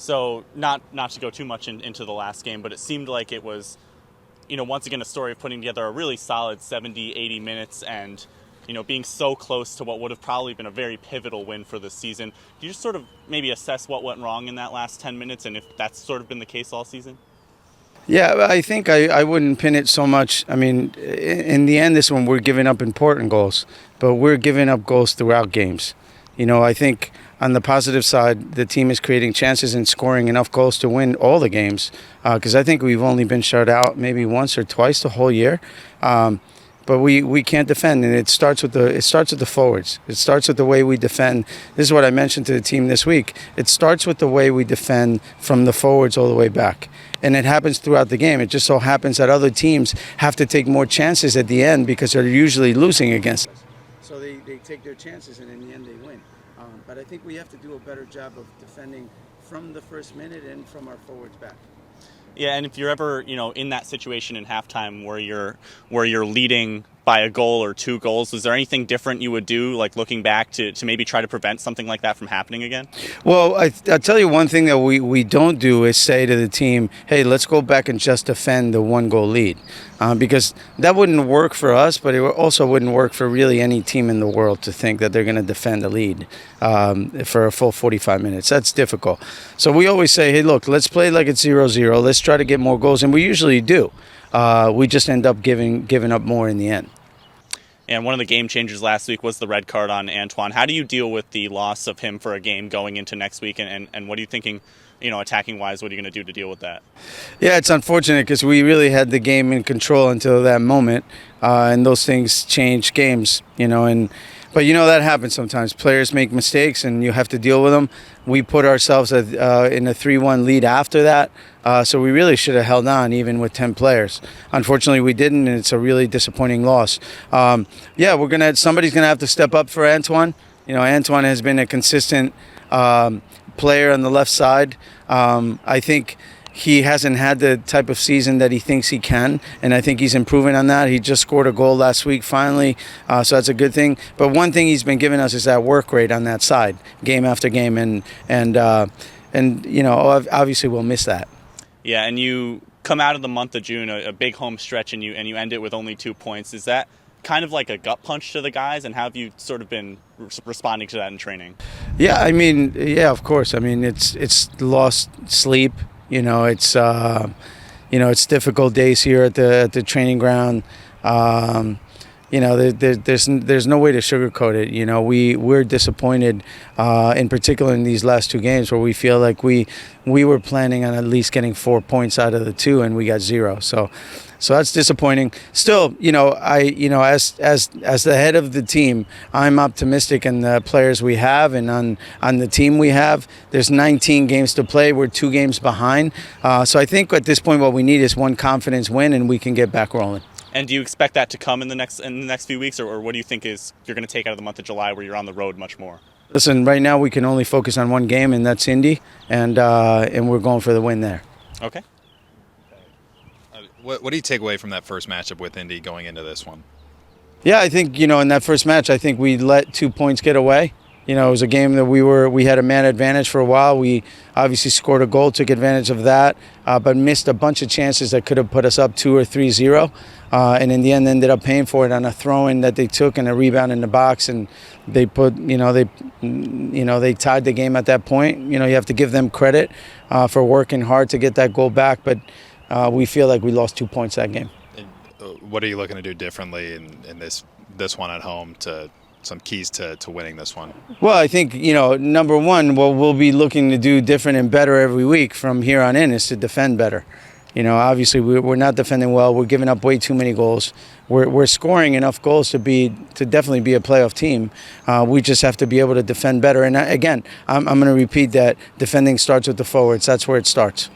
So not to go too much into the last game, but it seemed like it was, once again, a story of putting together a really solid 70, 80 minutes and, being so close to what would have probably been a very pivotal win for this season. Do you just sort of maybe assess what went wrong in that last 10 minutes and if that's sort of been the case all season? Yeah, I think I wouldn't pin it so much. I mean, in the end, this one, we're giving up important goals, but we're giving up goals throughout games. I think on the positive side, the team is creating chances and scoring enough goals to win all the games, because I think we've only been shut out maybe once or twice the whole year. But we can't defend, and it starts with the forwards. It starts with the way we defend. This is what I mentioned to the team this week. It starts with the way we defend from the forwards all the way back. And it happens throughout the game. It just so happens that other teams have to take more chances at the end because they're usually losing against us. So they take their chances, and in the end they win. But I think we have to do a better job of defending from the first minute and from our forwards back. Yeah, and if you're ever, in that situation in halftime where you're leading by a goal or 2 goals, is there anything different you would do, like looking back to maybe try to prevent something like that from happening again? Well, I'll tell you one thing that we don't do is say to the team, hey, let's go back and just defend the 1-goal lead. Because that wouldn't work for us, but it also wouldn't work for really any team in the world to think that they're going to defend the lead for a full 45 minutes. That's difficult. So we always say, hey, look, let's play like it's 0-0. Let's try to get more goals, and we usually do. We just end up giving up more in the end. And one of the game changers last week was the red card on Antoine. How do you deal with the loss of him for a game going into next week? And what are you thinking, attacking-wise, what are you going to do to deal with that? Yeah, it's unfortunate because we really had the game in control until that moment. And those things change games, But that happens sometimes. Players make mistakes, and you have to deal with them. We put ourselves in a 3-1 lead after that, so we really should have held on even with 10 players. Unfortunately, we didn't, and it's a really disappointing loss. Somebody's gonna have to step up for Antoine. Antoine has been a consistent player on the left side. I think he hasn't had the type of season that he thinks he can, and I think he's improving on that. He just scored a goal last week finally, so that's a good thing. But one thing he's been giving us is that work rate on that side, game after game, and obviously we'll miss that. Yeah, and you come out of the month of June, a big home stretch, and you end it with only 2 points. Is that kind of like a gut punch to the guys, and how have you sort of been responding to that in training? Yeah, of course. It's lost sleep. It's difficult days here at the training ground. There's no way to sugarcoat it. We're disappointed, in particular in these last 2 games where we feel like we were planning on at least getting 4 points out of the 2 and we got 0. So that's disappointing. Still, as the head of the team, I'm optimistic in the players we have and on the team we have. There's 19 games to play. We're 2 games behind. So I think at this point what we need is one confidence win and we can get back rolling. And do you expect that to come in the next few weeks, or what do you think you're going to take out of the month of July where you're on the road much more? Listen, right now we can only focus on one game, and that's Indy, and we're going for the win there. Okay. What do you take away from that first matchup with Indy going into this one? Yeah, I think, in that first match, I think we let 2 points get away. It was a game that we had a man advantage for a while. We obviously scored a goal, took advantage of that, but missed a bunch of chances that could have put us up 2 or 3-0. And in the end, ended up paying for it on a throw-in that they took and a rebound in the box, and they put, they tied the game at that point. You have to give them credit for working hard to get that goal back, but we feel like we lost 2 points that game. What are you looking to do differently in this one at home to some keys to winning this one? Well, I think, number one, what we'll be looking to do different and better every week from here on in is to defend better. Obviously we're not defending well. We're giving up way too many goals. We're scoring enough goals to definitely be a playoff team. We just have to be able to defend better. And again, I'm going to repeat that defending starts with the forwards. That's where it starts.